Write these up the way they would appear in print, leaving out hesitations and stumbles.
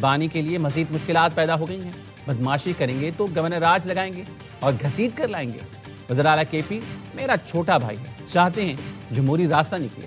بانی کے لیے مزید مشکلات پیدا ہو گئی ہیں۔ بدماشی کریں گے تو گورنر راج لگائیں گے اور گھسیٹ کر لائیں گے۔ وزیر اعلیٰ کے پی میرا چھوٹا بھائی ہے، چاہتے ہیں جمہوری راستہ نکلے۔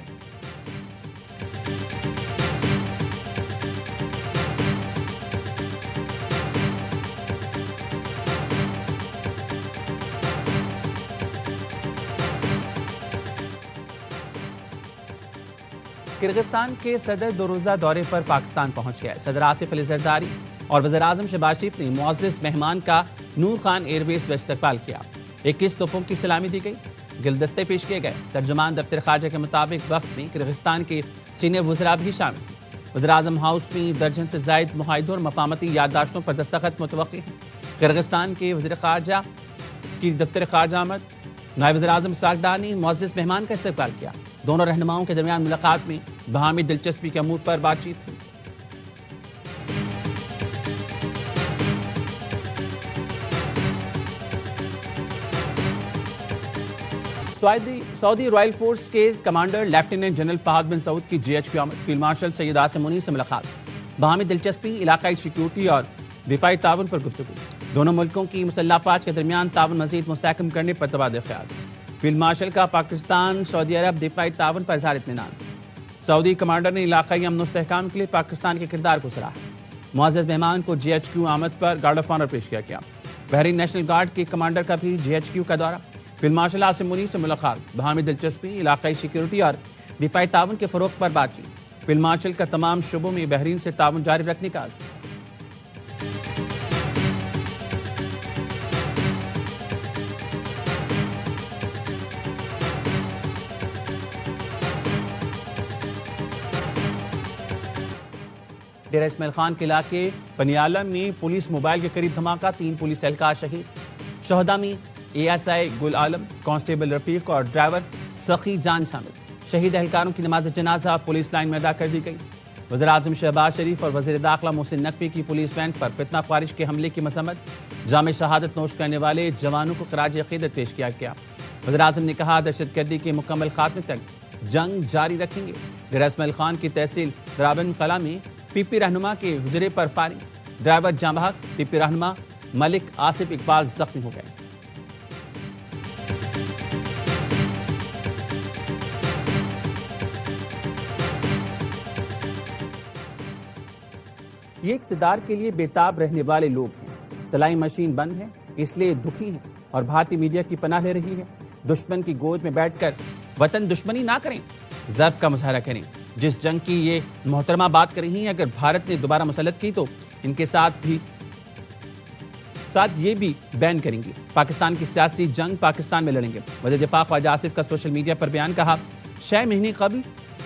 کرغزستان کے صدر دو روزہ دورے پر پاکستان پہنچ گئے۔ صدر آصف علی زرداری اور وزیر اعظم شہباز شریف نے معزز مہمان کا نور خان ایئر بیس پر استقبال کیا۔ 21 توپوں کی سلامی دی گئی، گلدستے پیش کیے گئے۔ ترجمان دفتر خارجہ کے مطابق وفد میں کرغزستان کے سینئر وزراء بھی شامل ہیں۔ وزیر اعظم ہاؤس میں درجن سے زائد معاہدوں اور مفاہمتی یادداشتوں پر دستخط متوقع ہیں۔ کرغزستان کے وزیر خارجہ کی دفتر خارجہ آمد، نائب وزیر اعظم اسحاق ڈار نے معزز مہمان کا استقبال کیا۔ دونوں رہنماؤں کے درمیان ملاقات میں باہمی دلچسپی کے امور پر بات چیت ہوئی۔ سعودی رائل فورس کے کمانڈر لیفٹیننٹ جنرل فہد بن سعود کی جی ایچ کیو آمد، فیلڈ مارشل سید آصم منیر سے ملاقات، باہمی دلچسپی، علاقائی سیکیورٹی اور دفاعی تعاون پر گفتگو۔ دونوں ملکوں کی مسلح افواج کے درمیان تعاون مزید مستحکم کرنے پر تبادلہ خیال۔ فیلڈ مارشل کا پاکستان سعودی عرب دفاعی تعاون پر اظہار اطمینان۔ سعودی کمانڈر نے علاقائی امن و استحکام کے لیے پاکستان کے کردار کو سراہا۔ معزز مہمان کو جی ایچ کیو آمد پر گارڈ آف آنر پیش کیا گیا۔ بحرین نیشنل گارڈ کے کمانڈر کا بھی جی ایچ کیو کا دورہ۔ فیلڈ مارشل آصم منیر سے ملاقات، باہمی دلچسپی، علاقائی سیکیورٹی اور دفاعی تعاون کے فروغ پر بات چیت۔ فیلڈ مارشل کا تمام شعبوں میں بحرین سے تعاون جاری رکھنے کا عزم۔ ڈیرہ اسماعیل خان کے علاقے پنیالہ میں پولیس موبائل کے قریب دھماکہ، 3 پولیس اہلکار شہید۔ شہداء میں A S I Gul Alam, constable رفیق اور ڈرائیور سخی جان شامل۔ شہید اہلکاروں کی نماز جنازہ پولیس لائن میں ادا کر دی گئی۔ وزیر اعظم شہباز شریف اور وزیر داخلہ محسن نقوی کی پولیس وین پر فتنہ خارج کے حملے کی مذمت، جام شہادت نوش کرنے والے جوانوں کو خراج عقیدت پیش کیا گیا۔ وزیر اعظم نے کہا دہشت گردی کے مکمل خاتمے تک جنگ جاری رکھیں گے۔ ڈیرہ اسماعیل خان کی تحصیل درابن قلعہ میں پی پی رہنما کے حجرے پر فائرنگ، ڈرائیور جاں بحق، پی پی رہنما ملک آصف اقبال زخمی ہو گئے۔ یہ اقتدار کے لیے بےتاب رہنے والے لوگ ہیں۔ سلائی مشین بند ہے، اس لیے دکھی ہیں اور بھارتی میڈیا کی پناہ لے رہی ہے۔ دشمن کی گود میں بیٹھ کر وطن دشمنی نہ کریں، ضرف کا مظاہرہ کریں۔ جس جنگ کی یہ محترمہ بات کر رہی ہیں، اگر بھارت نے دوبارہ مسلط کی تو ان کے ساتھ یہ بھی بین کریں گی۔ پاکستان کی سیاسی جنگ پاکستان میں لڑیں گے۔ وزیر دفاع خواجہ آصف کا سوشل میڈیا پر بیان، کہا 6 مہینے قبل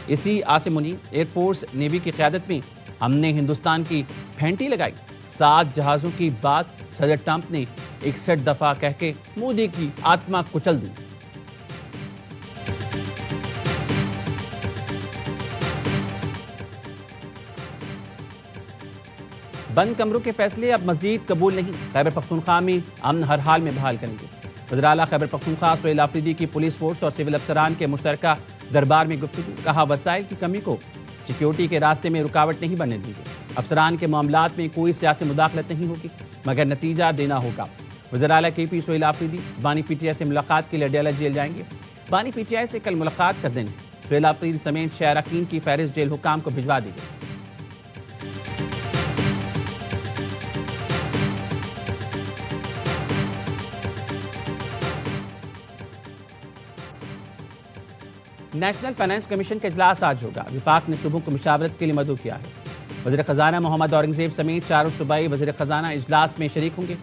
اسی Asim Munir air force navy کی قیادت میں ہم نے ہندوستان کی پھینٹی لگائی۔ 7 جہازوں کی بات صدر ٹرمپ نے 61 دفعہ کہہ کے مودی کی آتما کچل دی۔ بند کمروں کے فیصلے اب مزید قبول نہیں، خیبر پختونخوا میں امن ہر حال میں بحال کریں گے۔ وزیر اعلیٰ خیبر پختونخوا سہیل آفریدی کی پولیس فورس اور سول افسران کے مشترکہ دربار میں گفتگو، کہا وسائل کی کمی کو سیکیورٹی کے راستے میں رکاوٹ نہیں بننے دیں گے۔ افسران کے معاملات میں کوئی سیاسی مداخلت نہیں ہوگی مگر نتیجہ دینا ہوگا۔ وزیر اعلیٰ کے پی سہیل آفریدی بانی پی ٹی آئی سے ملاقات کے لیے ڈیالہ جیل جائیں گے۔ بانی پی ٹی آئی سے کل ملاقات کر دیں گے۔ سہیل آفریدی سمیت 6 اراکین کی فہرست جیل حکام کو بھجوا دی گئی۔ نیشنل فائنانس کمیشن کا اجلاس آج ہوگا۔ وفاق نے صوبوں کو مشاورت کے لیے مدعو کیا ہے۔ وزیر خزانہ محمد اورنگزیب سمیت 4 صوبائی وزیر خزانہ اجلاس میں شریک ہوں گے۔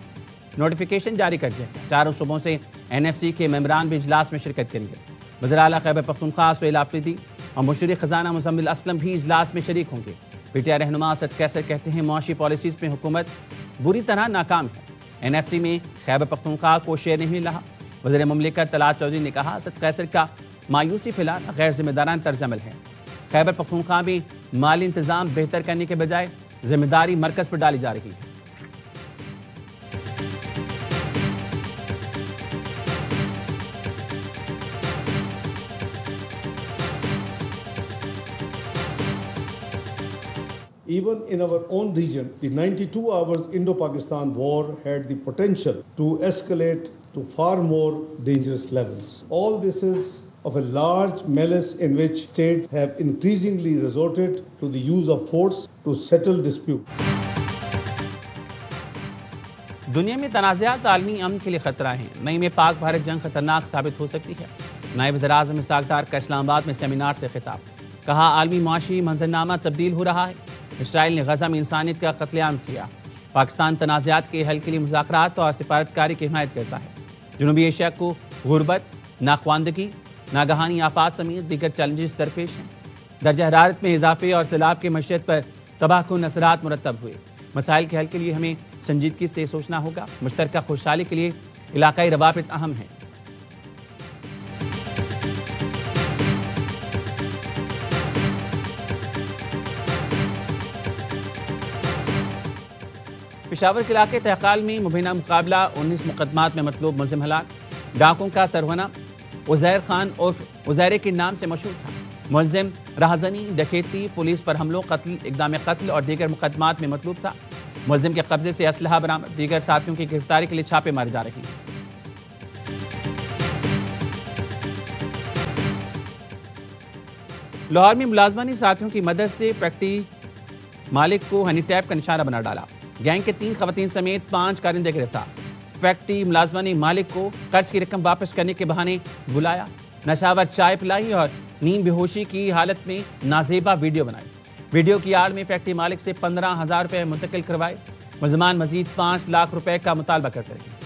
نوٹیفیکیشن جاری کر دیا گیا، 4 صوبوں سے این ایف سی کے ممبران بھی اجلاس میں شرکت کریں گے۔ وزیر اعلیٰ خیبر پختونخوا سہیل آفریدی اور مشیر خزانہ مزمل اسلم بھی اجلاس میں شریک ہوں گے۔ پی ٹی آئی رہنما اسد قیصر کہتے ہیں معاشی پالیسیز میں حکومت بری طرح ناکام ہے، این ایف سی میں خیبر پختونخوا کو شیئر نہیں مل رہا۔ وزیر مملکت طلعت چودھری نے کہا اسد قیصر کا مایوسی پھیلانا غیر ذمہ دارانہ طرز عمل ہے۔ خیبر پختونخوا میں مالی انتظام بہتر کرنے کے بجائے ذمہ داری مرکز پر ڈالی جا رہی ہے۔ Even in our own region, the 92 hours Indo-Pakistan war had the potential to escalate to far more dangerous levels. All this is of a large malice in which states have increasingly resorted to the use of force to settle disputes. دنیا میں تنازعات عالمی امن کے لیے خطرہ ہیں. مئی میں پاک بھارت جنگ خطرناک ثابت ہو سکتی ہے. نائب وزیر اعظم اسحاق ڈار کا اسلام آباد میں سیمینار سے خطاب. کہا عالمی معاشی منظرنامہ تبدیل ہو رہا ہے. اسرائیل نے غزہ میں انسانیت کا قتل عام کیا. پاکستان تنازعات کے حل کے لیے مذاکرات اور سفارتکاری کی حمایت کرتا ہے. جنوبی ایشیا کو غربت، ناخواندگی، ناگہانی آفات سمیت دیگر چیلنجز درپیش ہیں. درجہ حرارت میں اضافے اور سیلاب کی معیشت پر تباہ کن اثرات مرتب ہوئے. مسائل کے حل کے لیے ہمیں سنجیدگی سے سوچنا ہوگا. مشترکہ خوشحالی کے لیے علاقائی روابط اہم ہیں. پشاور کے علاقے تہقال میں مبینہ مقابلہ 19 مقدمات میں مطلوب ملزم ہلاک. ڈاکوں کا سرغنہ عزیر خان عرف عزیرے کے نام سے مشہور تھا. ملزم راہزنی، ڈکیتی، پولیس پر حملوں، قتل، اقدام قتل اور دیگر مقدمات میں مطلوب تھا. ملزم کے قبضے سے اسلحہ برآمد. دیگر ساتھیوں کی گرفتاری کے لیے چھاپے مارے جا رہے ہیں. لاہور میں ملازمانی ساتھیوں کی مدد سے فیکٹری مالک کو ہنی ٹیپ کا نشانہ بنا ڈالا. گینگ کے 3 خواتین سمیت 5 کارندے گرفتار. فیکٹری ملازمانی مالک کو قرض کی رقم واپس کرنے کے بہانے بلایا. نشاور چائے پلائی اور نیند بے ہوشی کی حالت میں نازیبا ویڈیو بنائی. ویڈیو کی آڑ میں فیکٹری مالک سے 15,000 روپے منتقل کروائے. ملزمان مزید 5 لاکھ روپے کا مطالبہ کرتے رہے.